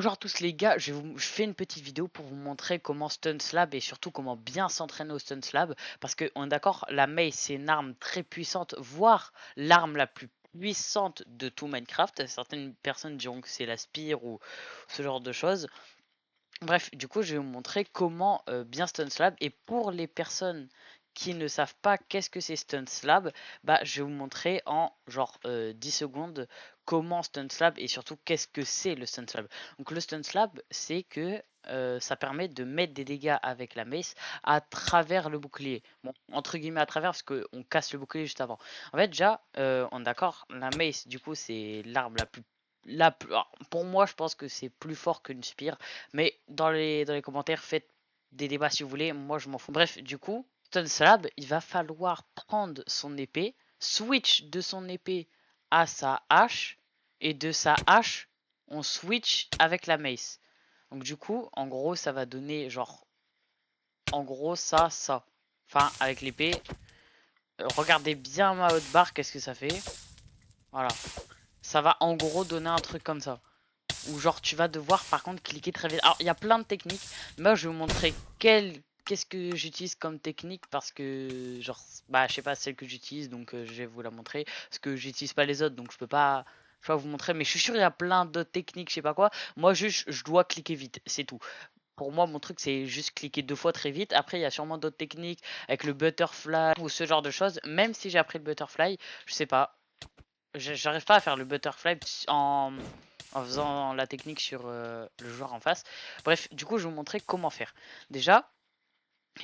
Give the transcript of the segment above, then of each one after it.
Bonjour à tous les gars, je fais une petite vidéo pour vous montrer comment stun slab et surtout comment bien s'entraîner au stun slab. Parce que on est d'accord, la mace c'est une arme très puissante, voire l'arme la plus puissante de tout Minecraft. Certaines personnes diront que c'est la spire ou ce genre de choses. Bref, du coup je vais vous montrer comment bien stun slab. Et pour les personnes qui ne savent pas qu'est-ce que c'est stun slab, bah je vais vous montrer en genre 10 secondes comment stun slab et surtout qu'est-ce que c'est le stun slab. Donc le stun slab c'est que ça permet de mettre des dégâts avec la mace à travers le bouclier. Bon, entre guillemets à travers parce qu'on casse le bouclier juste avant. En fait déjà, on est d'accord, la mace du coup c'est l'arme alors, pour moi je pense que c'est plus fort qu'une spire. Mais dans les commentaires, faites des débats si vous voulez. Moi, je m'en fous. Bref, du coup, Stun Slab, il va falloir prendre son épée, switch de son épée à sa hache, et de sa hache, on switch avec la mace. Donc du coup, en gros, ça va donner genre, en gros, ça. Enfin, avec l'épée, regardez bien ma haute barre, qu'est-ce que ça fait. Voilà. Ça va en gros donner un truc comme ça. Ou genre tu vas devoir par contre cliquer très vite. Alors il y a plein de techniques. Moi je vais vous montrer qu'est-ce que j'utilise comme technique parce que genre bah je sais pas celle que j'utilise donc je vais vous la montrer parce que j'utilise pas les autres donc je peux pas vous montrer mais je suis sûr il y a plein d'autres techniques je sais pas quoi. Moi juste je dois cliquer vite, c'est tout. Pour moi mon truc c'est juste cliquer 2 fois très vite. Après il y a sûrement d'autres techniques avec le butterfly ou ce genre de choses. Même si j'ai appris le butterfly, je sais pas. J'arrive pas à faire le butterfly en faisant la technique sur le joueur en face. Bref, du coup, je vais vous montrer comment faire. Déjà,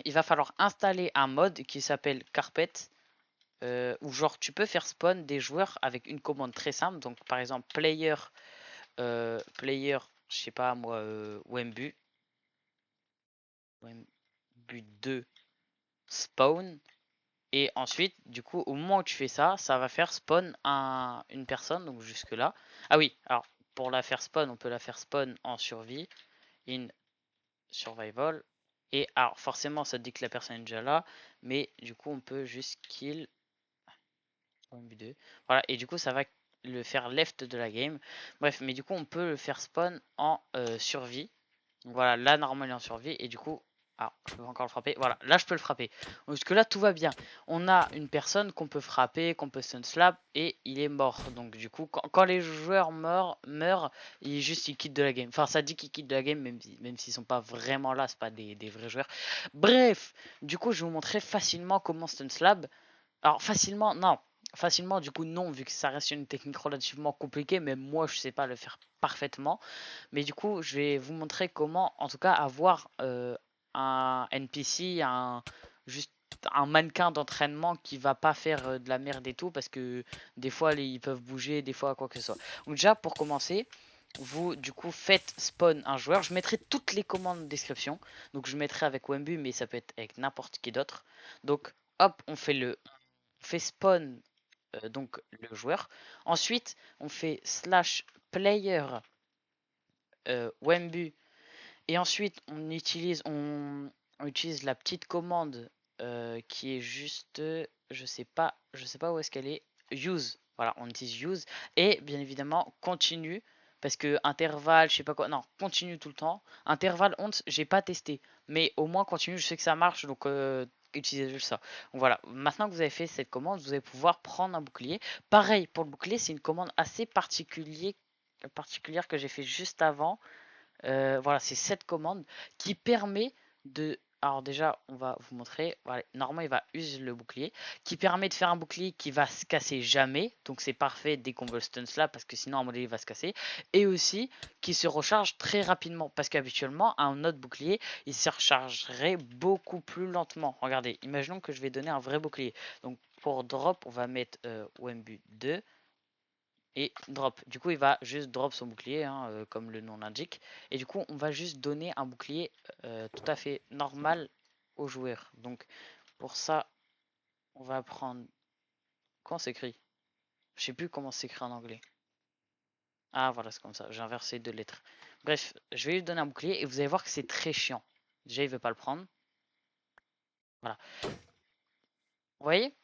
il va falloir installer un mode qui s'appelle Carpet, où genre tu peux faire spawn des joueurs avec une commande très simple. Donc, par exemple, player, je sais pas moi, Wembu, Wembu 2 spawn. Et ensuite, du coup, au moment où tu fais ça, ça va faire spawn une personne, donc jusque là. Ah oui, alors pour la faire spawn, on peut la faire spawn en survie, in survival. Et alors forcément, ça dit que la personne est déjà là, mais du coup, on peut juste kill. Voilà, et du coup, ça va le faire left de la game. Bref, mais du coup, on peut le faire spawn en survie. Donc voilà, là, normalement, il est en survie. Et du coup, ah, je peux encore le frapper. Voilà, là, je peux le frapper. Parce que là, tout va bien. On a une personne qu'on peut frapper, qu'on peut stun slap, et il est mort. Donc, du coup, quand les joueurs meurent, il quitte de la game. Enfin, ça dit qu'il quitte de la game, même s'ils sont pas vraiment là, c'est pas des vrais joueurs. Bref, du coup, je vais vous montrer facilement comment stun slap. Alors, facilement, non. Facilement, du coup, non, vu que ça reste une technique relativement compliquée, mais moi, je sais pas le faire parfaitement. Mais du coup, je vais vous montrer comment, en tout cas, avoir un NPC, juste un mannequin d'entraînement qui va pas faire de la merde et tout, parce que des fois, ils peuvent bouger, des fois, quoi que ce soit. Donc déjà, pour commencer, vous, du coup, faites spawn un joueur. Je mettrai toutes les commandes en description. Donc, je mettrai avec Wembu, mais ça peut être avec n'importe qui d'autre. Donc, hop, on fait spawn donc le joueur. Ensuite, on fait slash player Wembu. Et ensuite, on utilise la petite commande qui est juste, je sais pas où est-ce qu'elle est. Use. Voilà, on utilise use. Et bien évidemment, continue. Parce que intervalle, je sais pas quoi. Non, continue tout le temps. Intervalle, j'ai pas testé. Mais au moins, continue, je sais que ça marche. Donc, utilisez juste ça. Donc voilà, maintenant que vous avez fait cette commande, vous allez pouvoir prendre un bouclier. Pareil, pour le bouclier, c'est une commande assez particulière que j'ai fait juste avant. Voilà, c'est cette commande qui permet de. Alors déjà, on va vous montrer. Voilà, normalement, il va user le bouclier, qui permet de faire un bouclier qui va se casser jamais. Donc c'est parfait dès qu'on veut le stun là, parce que sinon, à mon avis, il va se casser. Et aussi, qui se recharge très rapidement, parce qu'habituellement, un autre bouclier, il se rechargerait beaucoup plus lentement. Regardez, imaginons que je vais donner un vrai bouclier. Donc pour drop, on va mettre Wembu 2 et drop. Du coup, il va juste drop son bouclier, hein, comme le nom l'indique. Et du coup, on va juste donner un bouclier tout à fait normal au joueur. Donc, pour ça, on va prendre. Comment s'écrit? Je sais plus comment s'écrit en anglais. Ah, voilà, c'est comme ça. J'ai inversé 2 lettres. Bref, je vais lui donner un bouclier et vous allez voir que c'est très chiant. Déjà, il veut pas le prendre. Voilà. Vous voyez?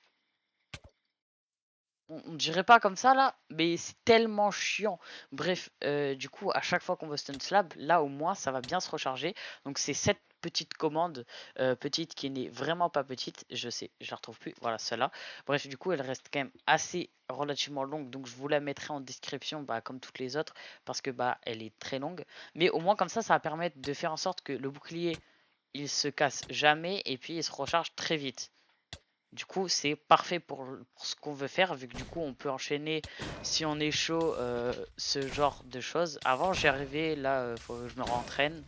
on dirait pas comme ça là, mais c'est tellement chiant. Bref, du coup, à chaque fois qu'on veut stun slab, là au moins ça va bien se recharger. Donc c'est cette petite commande, petite qui n'est vraiment pas petite, je sais, je la retrouve plus, voilà celle-là. Bref, du coup, elle reste quand même assez relativement longue, donc je vous la mettrai en description, bah, comme toutes les autres, parce que bah elle est très longue. Mais au moins comme ça va permettre de faire en sorte que le bouclier il se casse jamais et puis il se recharge très vite. Du coup, c'est parfait pour ce qu'on veut faire, vu que du coup, on peut enchaîner, si on est chaud, ce genre de choses. Avant, j'y arrivais, là, faut que je me rentraîne.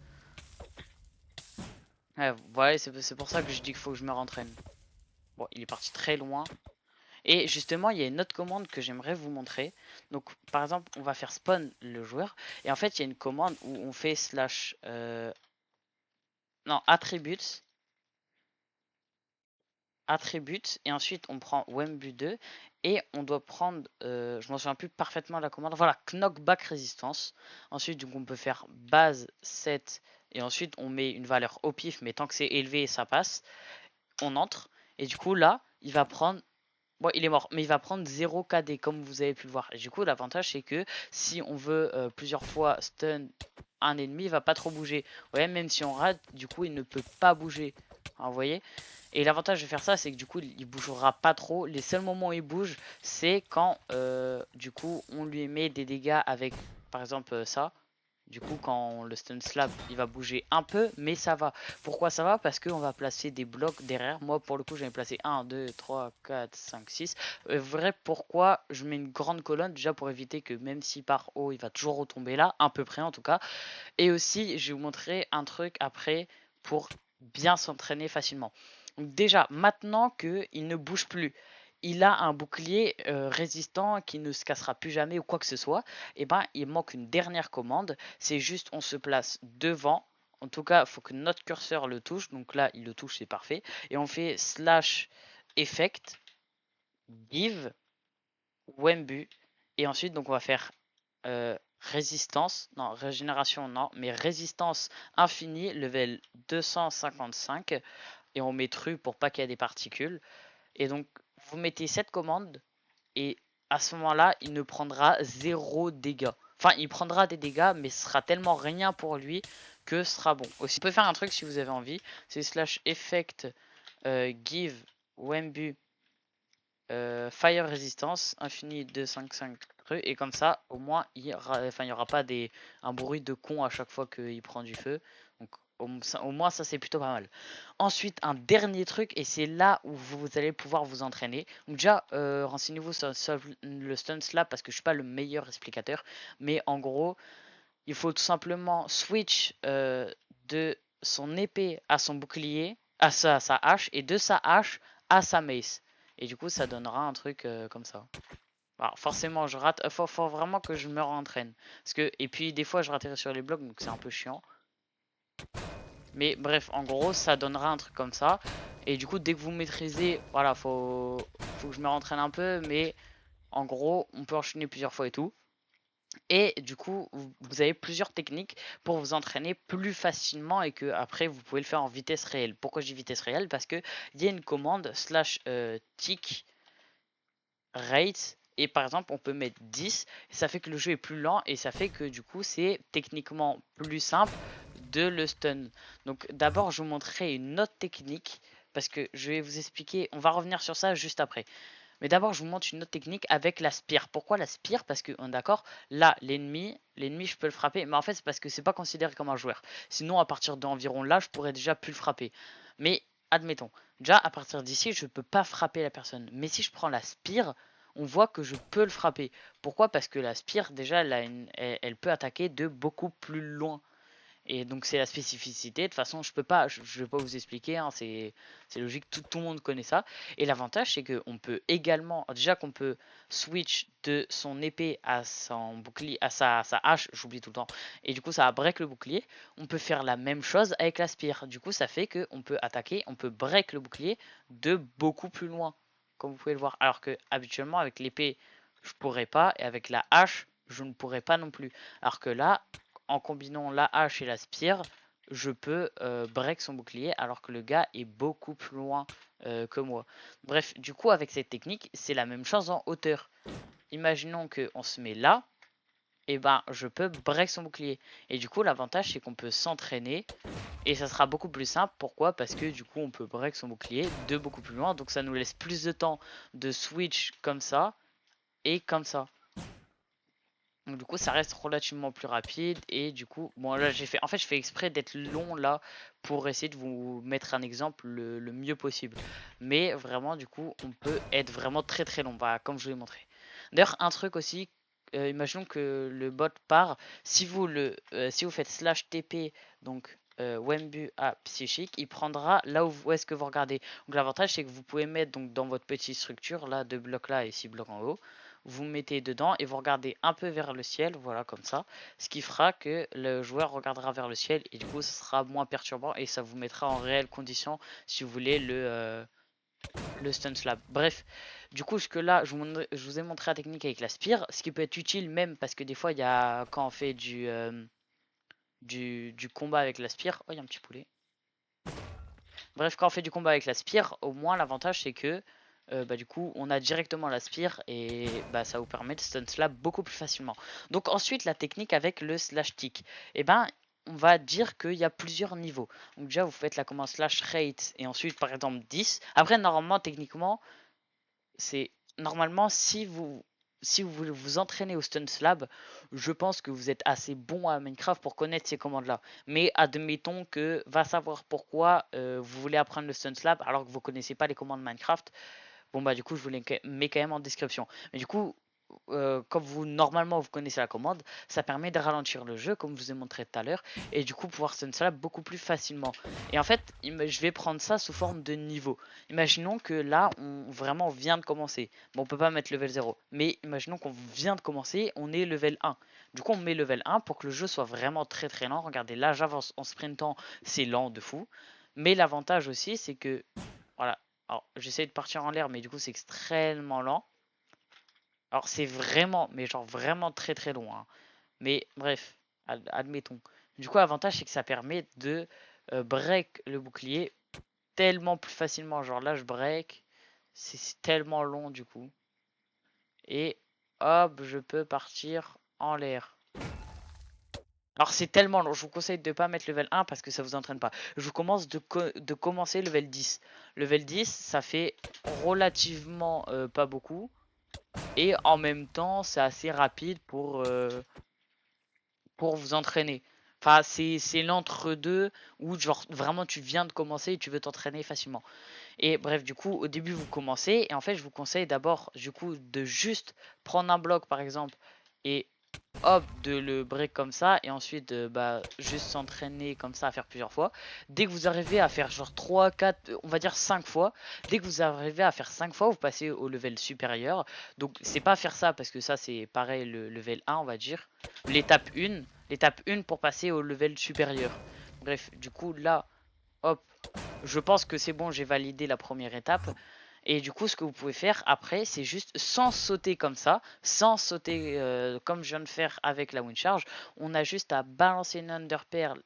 Ouais, voilà, c'est pour ça que je dis qu'il faut que je me rentraîne. Bon, il est parti très loin. Et justement, il y a une autre commande que j'aimerais vous montrer. Donc, par exemple, on va faire spawn le joueur. Et en fait, il y a une commande où on fait slash... non, attributes. Attributes et ensuite on prend Wembu 2 et on doit prendre, je m'en souviens plus parfaitement de la commande, voilà, knockback résistance. Ensuite donc on peut faire base 7 et ensuite on met une valeur au pif, mais tant que c'est élevé ça passe, on entre et du coup là il va prendre, bon il est mort, mais il va prendre 0 KD comme vous avez pu le voir. Et du coup l'avantage c'est que si on veut plusieurs fois stun un ennemi il va pas trop bouger. Ouais, même si on rate du coup il ne peut pas bouger. Alors, vous voyez, et l'avantage de faire ça, c'est que du coup, il bougera pas trop. Les seuls moments où il bouge, c'est quand du coup, on lui met des dégâts avec, par exemple, ça. Du coup, quand le stun slap, il va bouger un peu, mais ça va. Pourquoi ça va? Parce qu'on va placer des blocs derrière. Moi, pour le coup, j'avais placé 1, 2, 3, 4, 5, 6. Vrai, pourquoi je mets une grande colonne? Déjà pour éviter que même s'il part haut, il va toujours retomber là, à peu près en tout cas. Et aussi, je vais vous montrer un truc après pour bien s'entraîner facilement. Donc déjà, maintenant qu'il ne bouge plus, il a un bouclier résistant qui ne se cassera plus jamais ou quoi que ce soit, et ben il manque une dernière commande, c'est juste on se place devant, en tout cas il faut que notre curseur le touche, donc là il le touche, c'est parfait, et on fait slash effect, give, wembu, et ensuite donc on va faire résistance, non, régénération, non, mais résistance infinie, level 255, et on met true pour pas qu'il y ait des particules. Et donc, vous mettez cette commande, et à ce moment-là, il ne prendra 0 dégâts. Enfin, il prendra des dégâts, mais ce sera tellement rien pour lui que ce sera bon. Aussi, vous pouvez faire un truc si vous avez envie, c'est slash effect give wembu fire resistance infini 255 cru, et comme ça au moins il y aura pas un bruit de con à chaque fois qu'il prend du feu. Donc au moins ça c'est plutôt pas mal. Ensuite un dernier truc, et c'est là où vous allez pouvoir vous entraîner. Donc déjà renseignez-vous sur le stun slap parce que je suis pas le meilleur explicateur, mais en gros il faut tout simplement switch de son épée à son bouclier, à sa hache, et de sa hache à sa mace. Et du coup, ça donnera un truc comme ça. Alors, forcément, je rate. Faut vraiment que je me rentraîne. Parce que, et puis, des fois, je raterai sur les blocs, donc c'est un peu chiant. Mais bref, en gros, ça donnera un truc comme ça. Et du coup, dès que vous maîtrisez, voilà, faut que je me rentraîne un peu. Mais en gros, on peut enchaîner plusieurs fois et tout. Et du coup, vous avez plusieurs techniques pour vous entraîner plus facilement et que après vous pouvez le faire en vitesse réelle. Pourquoi je dis vitesse réelle? Parce que il y a une commande slash tick rate, et par exemple on peut mettre 10 et ça fait que le jeu est plus lent et ça fait que du coup c'est techniquement plus simple de le stun. Donc d'abord je vous montrerai une autre technique parce que je vais vous expliquer, on va revenir sur ça juste après. Mais d'abord, je vous montre une autre technique avec la spire. Pourquoi la spire? Parce que, on est d'accord, là, l'ennemi, je peux le frapper. Mais en fait, c'est parce que c'est pas considéré comme un joueur. Sinon, à partir d'environ là, je pourrais déjà plus le frapper. Mais, admettons, déjà, à partir d'ici, je peux pas frapper la personne. Mais si je prends la spire, on voit que je peux le frapper. Pourquoi? Parce que la spire, déjà, elle peut attaquer de beaucoup plus loin. Et donc c'est la spécificité. De toute façon, je vais pas vous expliquer, hein, c'est logique, tout le monde connaît ça. Et l'avantage, c'est qu'on peut également, déjà qu'on peut switch de son épée à son bouclier, à sa hache, j'oublie tout le temps. Et du coup, ça va break le bouclier. On peut faire la même chose avec la spire. Du coup, ça fait qu'on peut attaquer, on peut break le bouclier de beaucoup plus loin, comme vous pouvez le voir. Alors que habituellement, avec l'épée, je pourrais pas, et avec la hache, je ne pourrais pas non plus. Alors que là, en combinant la hache et la spire, je peux break son bouclier alors que le gars est beaucoup plus loin que moi. Bref, du coup, avec cette technique, c'est la même chose en hauteur. Imaginons qu'on se met là, et ben je peux break son bouclier. Et du coup, l'avantage, c'est qu'on peut s'entraîner et ça sera beaucoup plus simple. Pourquoi? Parce que du coup, on peut break son bouclier de beaucoup plus loin. Donc ça nous laisse plus de temps de switch comme ça et comme ça. Donc du coup, ça reste relativement plus rapide. Et du coup, bon là, j'ai fait, en fait, je fais exprès d'être long là pour essayer de vous mettre un exemple le mieux possible. Mais vraiment, du coup, on peut être vraiment très très long, bah, comme je vous l'ai montré. D'ailleurs, un truc aussi, imaginons que le bot part. Si vous faites slash TP, donc Wembu à Psychique, il prendra là où est-ce que vous regardez. Donc l'avantage, c'est que vous pouvez mettre donc dans votre petite structure là, 2 blocs là et 6 blocs en haut, vous mettez dedans et vous regardez un peu vers le ciel, voilà comme ça, ce qui fera que le joueur regardera vers le ciel et du coup ce sera moins perturbant et ça vous mettra en réelle condition si vous voulez le stun slap. Bref, du coup jusque là je vous ai montré la technique avec la spire, ce qui peut être utile même parce que des fois il y a quand on fait du combat avec la spire, oh il y a un petit poulet. Bref, quand on fait du combat avec la spire, au moins l'avantage c'est que bah, du coup on a directement la spire et bah, ça vous permet de stun slap beaucoup plus facilement. Donc ensuite la technique avec le slash tick, et ben on va dire qu'il y a plusieurs niveaux. Donc déjà vous faites la commande slash rate et ensuite par exemple 10. Après normalement techniquement c'est normalement si vous voulez vous entraîner au stun slab, je pense que vous êtes assez bon à Minecraft pour connaître ces commandes-là. Mais admettons que va savoir pourquoi vous voulez apprendre le stun slab alors que vous connaissez pas les commandes Minecraft. Bon bah du coup je vous les mets quand même en description. Mais du coup comme normalement vous connaissez la commande, ça permet de ralentir le jeu comme je vous ai montré tout à l'heure et du coup pouvoir stun slap beaucoup plus facilement. Et en fait je vais prendre ça sous forme de niveau. Imaginons que là on vient de commencer. Bon on peut pas mettre level 0, mais imaginons qu'on vient de commencer, on est level 1. Du coup on met level 1 pour que le jeu soit vraiment très très lent. Regardez là j'avance en sprintant, c'est lent de fou. Mais l'avantage aussi c'est que voilà, alors j'essaie de partir en l'air mais du coup c'est extrêmement lent. Alors c'est vraiment, mais genre vraiment très très long, hein. Mais bref, admettons. Du coup, l'avantage c'est que ça permet de break le bouclier tellement plus facilement. Genre là, je break, c'est tellement long du coup. Et hop, je peux partir en l'air. Alors c'est tellement long, je vous conseille de ne pas mettre level 1 parce que ça vous entraîne pas. Je vous commence de commencer level 10. Level 10, ça fait relativement pas beaucoup. Et en même temps, c'est assez rapide pour vous entraîner. Enfin, c'est l'entre-deux où genre vraiment tu viens de commencer et tu veux t'entraîner facilement. Et bref, du coup, au début vous commencez et en fait je vous conseille d'abord du coup de juste prendre un bloc par exemple et hop de le break comme ça et ensuite bah, juste s'entraîner comme ça à faire plusieurs fois. Dès que vous arrivez à faire genre 3 4 on va dire 5 fois, dès que vous arrivez à faire 5 fois vous passez au level supérieur. Donc c'est pas faire ça parce que ça c'est pareil le level 1 on va dire, l'étape 1 pour passer au level supérieur. Bref, du coup là hop, je pense que c'est bon, j'ai validé la première étape. Et du coup, ce que vous pouvez faire après, c'est juste sans sauter comme ça, sans sauter comme je viens de faire avec la wind charge, on a juste à balancer une underpearl,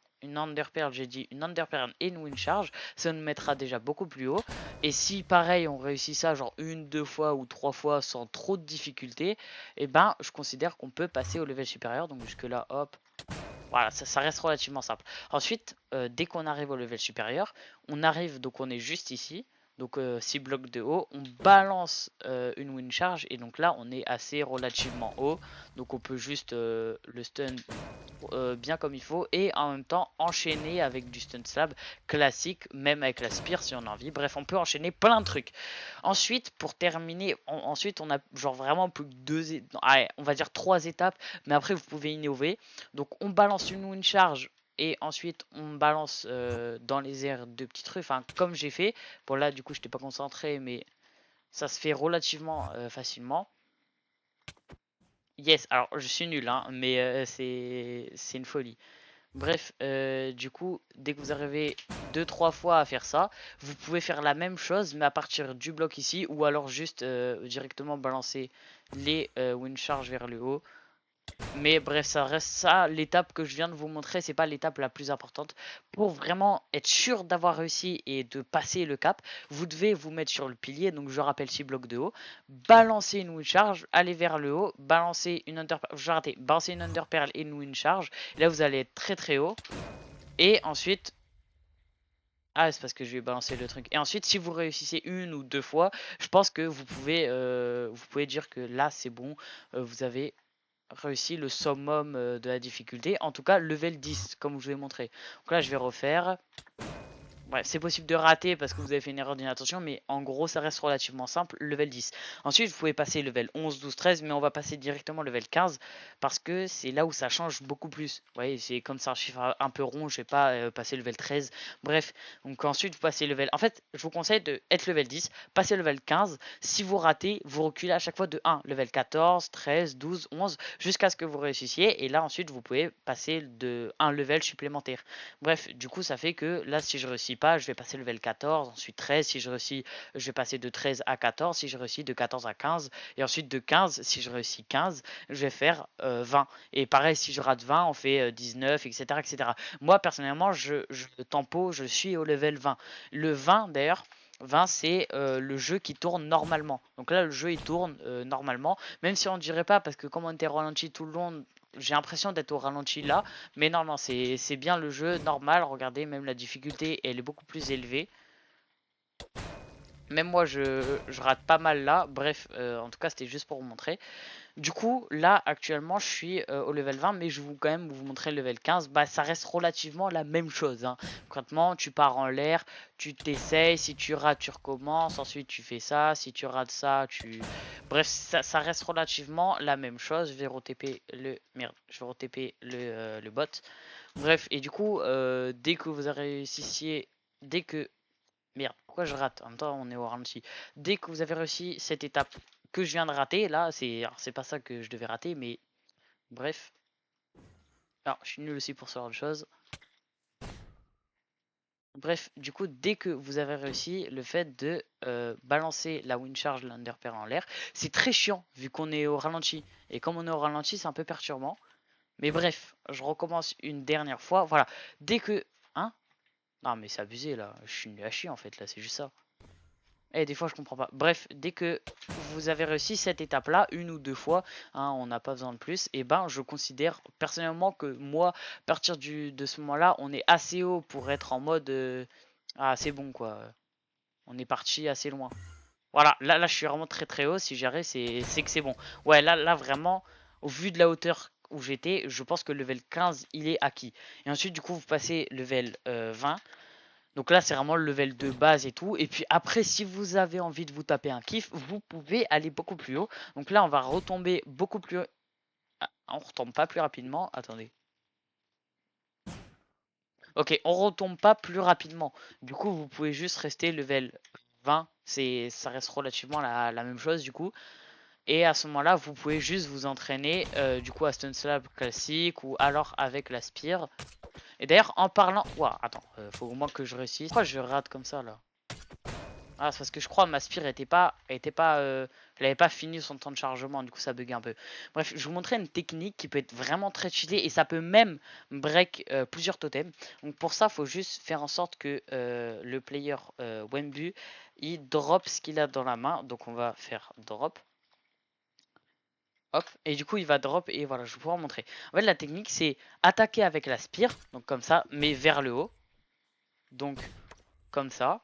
j'ai dit une underpearl et une wind charge, ça nous mettra déjà beaucoup plus haut. Et si pareil, on réussit ça genre 1, 2 fois ou 3 fois sans trop de difficulté, et ben je considère qu'on peut passer au level supérieur. Donc jusque là, hop, voilà, ça reste relativement simple. Ensuite, dès qu'on arrive au level supérieur, on arrive, donc on est juste ici, donc 6 blocs de haut, on balance une wind charge, et donc là on est assez relativement haut, donc on peut juste le stun bien comme il faut, et en même temps enchaîner avec du stun slab classique, même avec la spire si on a envie. Bref, on peut enchaîner plein de trucs. Ensuite, pour terminer, ensuite on a genre vraiment plus que on va dire 3 étapes, mais après vous pouvez innover. Donc on balance une wind charge et ensuite on balance dans les airs 2 petits trucs, enfin comme j'ai fait. Bon là du coup je n'étais pas concentré, mais ça se fait relativement facilement. Yes, alors je suis nul, hein, mais c'est une folie. Bref, du coup, dès que vous arrivez 2 3 fois à faire ça, vous pouvez faire la même chose, mais à partir du bloc ici, ou alors juste directement balancer les wind charge vers le haut. Mais bref, ça reste ça, l'étape que je viens de vous montrer, c'est pas l'étape la plus importante. Pour vraiment être sûr d'avoir réussi et de passer le cap, vous devez vous mettre sur le pilier, donc je rappelle 6 blocs de haut, balancer une wind charge, aller vers le haut, balancer une under, j'ai raté, balancer une under pearl et une wind charge. Et là vous allez être très très haut. Et ensuite, ah, c'est parce que je vais balancer le truc. Et ensuite, si vous réussissez une ou deux fois, je pense que vous pouvez dire que là c'est bon, vous avez réussi le summum de la difficulté, en tout cas level 10 comme je vous ai montré. Donc là je vais refaire. Ouais, c'est possible de rater parce que vous avez fait une erreur d'inattention, mais en gros ça reste relativement simple, level 10. Ensuite vous pouvez passer level 11, 12, 13, mais on va passer directement level 15 parce que c'est là où ça change beaucoup plus. Vous voyez, c'est comme ça un chiffre un peu rond, je vais pas passer level 13. Bref, donc ensuite vous passez level... En fait, je vous conseille de être level 10, passer level 15. Si vous ratez, vous reculez à chaque fois de 1, level 14, 13, 12, 11, jusqu'à ce que vous réussissiez. Et là ensuite vous pouvez passer de 1 level supplémentaire. Bref, du coup, ça fait que là, si je réussis pas, je vais passer level 14, ensuite 13. Si je réussis, je vais passer de 13 à 14. Si je réussis, de 14 à 15. Et ensuite, de 15, si je réussis 15, je vais faire 20. Et pareil, si je rate 20, on fait 19, etc., etc. Moi, personnellement, je suis au level 20. Le 20, d'ailleurs, 20 c'est le jeu qui tourne normalement. Donc là le jeu il tourne normalement. Même si on dirait pas parce que comme on était ralenti tout le long, j'ai l'impression d'être au ralenti là. Mais non, non, c'est bien le jeu normal. Regardez, même la difficulté, elle est beaucoup plus élevée. Même moi, je rate pas mal là. Bref, en tout cas, c'était juste pour vous montrer. Du coup, là, actuellement, je suis au level 20, mais je vais quand même vous montrer le level 15. Bah, ça reste relativement la même chose, hein. Concrètement, tu pars en l'air, tu t'essayes. Si tu rates, tu recommences. Ensuite, tu fais ça. Si tu rates ça, tu... Bref, ça reste relativement la même chose. Je vais re-TP le... Merde, je vais re-TP le bot. Bref, et du coup, dès que vous réussissiez, dès que... Merde, pourquoi je rate? En même temps, on est au ralenti. Dès que vous avez réussi cette étape que je viens de rater, là, c'est pas ça que je devais rater, mais bref. Alors, je suis nul aussi pour ce genre de choses. Bref, du coup, dès que vous avez réussi le fait de balancer la wind charge, l'underpair en l'air, c'est très chiant vu qu'on est au ralenti. Et comme on est au ralenti, c'est un peu perturbant. Mais bref, je recommence une dernière fois. Voilà, dès que... Hein? Non, mais c'est abusé là. Je suis nul à chier en fait, là, c'est juste ça. Et des fois, je comprends pas. Bref, dès que vous avez réussi cette étape-là, une ou deux fois, hein, on n'a pas besoin de plus, et ben, je considère personnellement que moi, à partir de ce moment-là, on est assez haut pour être en mode ah, c'est bon quoi. On est parti assez loin. Voilà, là, je suis vraiment très très haut. Si j'arrive, c'est que c'est bon. Ouais, là, vraiment, au vu de la hauteur où j'étais, je pense que le level 15, il est acquis. Et ensuite, du coup, vous passez level 20. Donc là, c'est vraiment le level de base et tout. Et puis après, si vous avez envie de vous taper un kiff, vous pouvez aller beaucoup plus haut. Donc là, on va retomber beaucoup plus... Ah, on retombe pas plus rapidement. Attendez. Ok, on retombe pas plus rapidement. Du coup, vous pouvez juste rester level 20. Ça reste relativement la même chose du coup. Et à ce moment-là, vous pouvez juste vous entraîner du coup à Stun Slab classique ou alors avec la Spire. Et d'ailleurs, en parlant... Ouah, attends, faut au moins que je réussisse. Pourquoi je rate comme ça là? Ah, c'est parce que je crois que ma spire elle avait pas fini son temps de chargement, du coup ça bug un peu. Bref, je vous montrer une technique qui peut être vraiment très cheatée et ça peut même break plusieurs totems. Donc pour ça, il faut juste faire en sorte que le player Wembu, il drop ce qu'il a dans la main. Donc on va faire drop. Hop, et du coup il va drop et voilà, je vais pouvoir montrer. En fait, la technique c'est attaquer avec la spire, donc comme ça, mais vers le haut. Donc comme ça.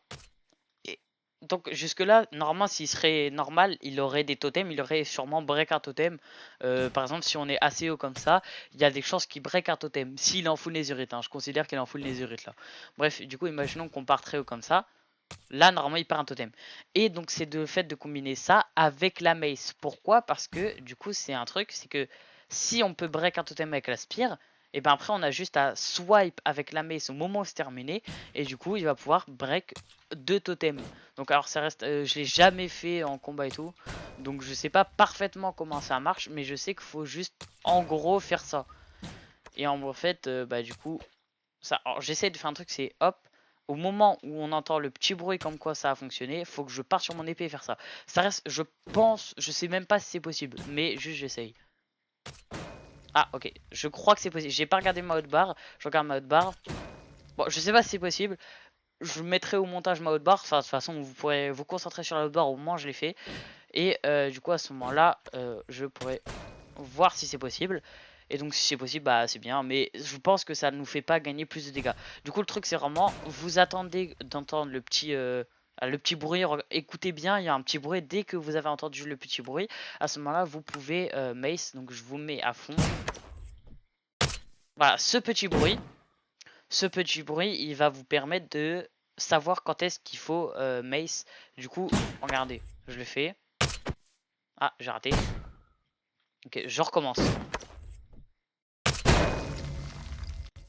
Et donc jusque-là, normalement, s'il serait normal, il aurait des totems, il aurait sûrement break un totem. Par exemple, si on est assez haut comme ça, il y a des chances qu'il break un totem. S'il en fout les urites, hein, je considère qu'il en fout les urites là. Bref, du coup, imaginons qu'on part très haut comme ça. Là, normalement, il perd un totem. Et donc, c'est le fait de combiner ça avec la mace. Pourquoi? Parce que, du coup, c'est un truc, c'est que si on peut break un totem avec la spire, et ben après, on a juste à swipe avec la mace au moment où c'est terminé. Et du coup, il va pouvoir break deux totems. Donc, alors, ça reste, je l'ai jamais fait en combat et tout. Donc, je sais pas parfaitement comment ça marche, mais je sais qu'il faut juste, en gros, faire ça. Et en fait, bah, du coup, ça, alors j'essaie de faire un truc, c'est hop, au moment où on entend le petit bruit comme quoi ça a fonctionné, faut que je parte sur mon épée et faire ça. Ça reste, je pense, je sais même pas si c'est possible, mais juste j'essaye. Ah, ok. Je crois que c'est possible. J'ai pas regardé ma hotbar. Je regarde ma hotbar. Bon, je sais pas si c'est possible. Je mettrai au montage ma hotbar. Enfin, de toute façon, vous pourrez vous concentrer sur la hotbar au moment où je l'ai fait. Et du coup, à ce moment-là, je pourrais voir si c'est possible. Et donc, si c'est possible, bah c'est bien. Mais je pense que ça ne nous fait pas gagner plus de dégâts. Du coup, le truc, c'est vraiment, vous attendez d'entendre le petit bruit. Écoutez bien, il y a un petit bruit. Dès que vous avez entendu le petit bruit, à ce moment-là, vous pouvez mace. Donc, je vous mets à fond. Voilà, ce petit bruit, il va vous permettre de savoir quand est-ce qu'il faut mace. Du coup, regardez, je le fais. Ah, j'ai raté. Ok, je recommence.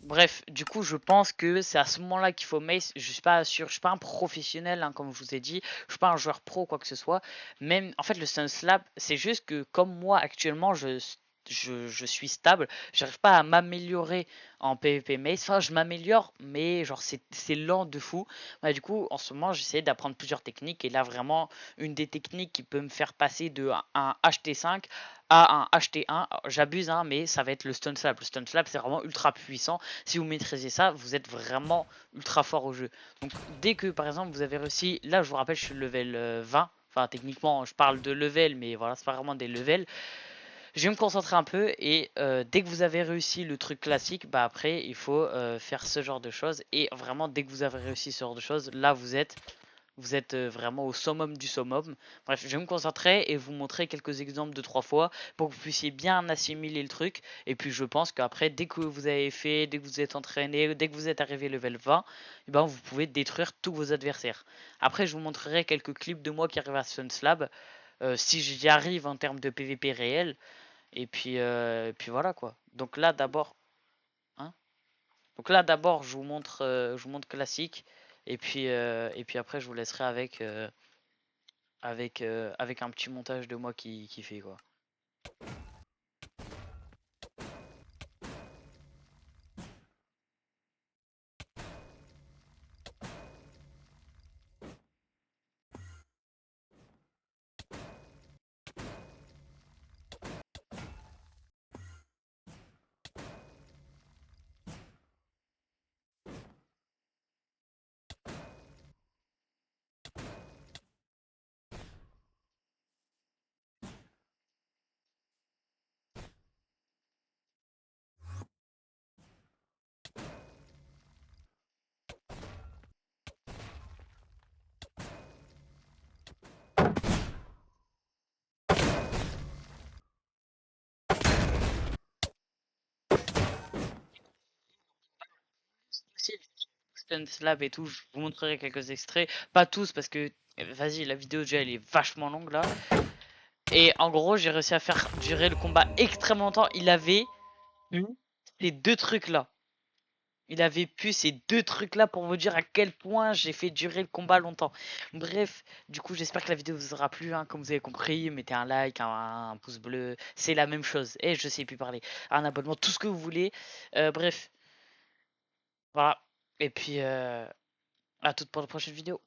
Bref, du coup, je pense que c'est à ce moment-là qu'il faut mace. Je suis pas sûr, je suis pas un professionnel, hein, comme je vous ai dit. Je suis pas un joueur pro, quoi que ce soit. Même, en fait, le Stun Slap, c'est juste que comme moi, actuellement, je suis stable. J'arrive pas à m'améliorer en PvP mace. Enfin, je m'améliore, mais genre, c'est lent de fou. Bah, du coup, en ce moment, j'essaie d'apprendre plusieurs techniques. Et là, vraiment, une des techniques qui peut me faire passer de un HT5 à un HT1. J'abuse, hein, mais ça va être le Stun Slap. Le Stun Slap, c'est vraiment ultra puissant. Si vous maîtrisez ça, vous êtes vraiment ultra fort au jeu. Donc dès que par exemple vous avez réussi, là je vous rappelle je suis level 20, enfin techniquement je parle de level mais voilà c'est pas vraiment des levels. Je vais me concentrer un peu et dès que vous avez réussi le truc classique, bah après il faut faire ce genre de choses et vraiment dès que vous avez réussi ce genre de choses, là vous êtes vraiment au summum du summum. Bref, je vais me concentrer et vous montrer quelques exemples de 3 fois pour que vous puissiez bien assimiler le truc. Et puis je pense qu'après, dès que vous avez fait, dès que vous êtes entraîné, dès que vous êtes arrivé level 20, eh ben, vous pouvez détruire tous vos adversaires. Après, je vous montrerai quelques clips de moi qui arrivent à Sunslab, si j'y arrive en termes de PVP réel. Et puis voilà quoi. Donc là d'abord, hein, donc là d'abord je vous montre classique. Et puis après je vous laisserai avec un petit montage de moi qui fait quoi. Stun Slab et tout, je vous montrerai quelques extraits, pas tous parce que vas-y la vidéo déjà elle est vachement longue là. Et en gros j'ai réussi à faire durer le combat extrêmement longtemps. Il avait eu ces deux trucs là. Il avait pu ces deux trucs là pour vous dire à quel point j'ai fait durer le combat longtemps. Bref, du coup j'espère que la vidéo vous aura plu, hein, comme vous avez compris, mettez un like, un pouce bleu, c'est la même chose. Et je sais plus parler. Un abonnement, tout ce que vous voulez. Bref, voilà. Et puis à toute pour la prochaine vidéo.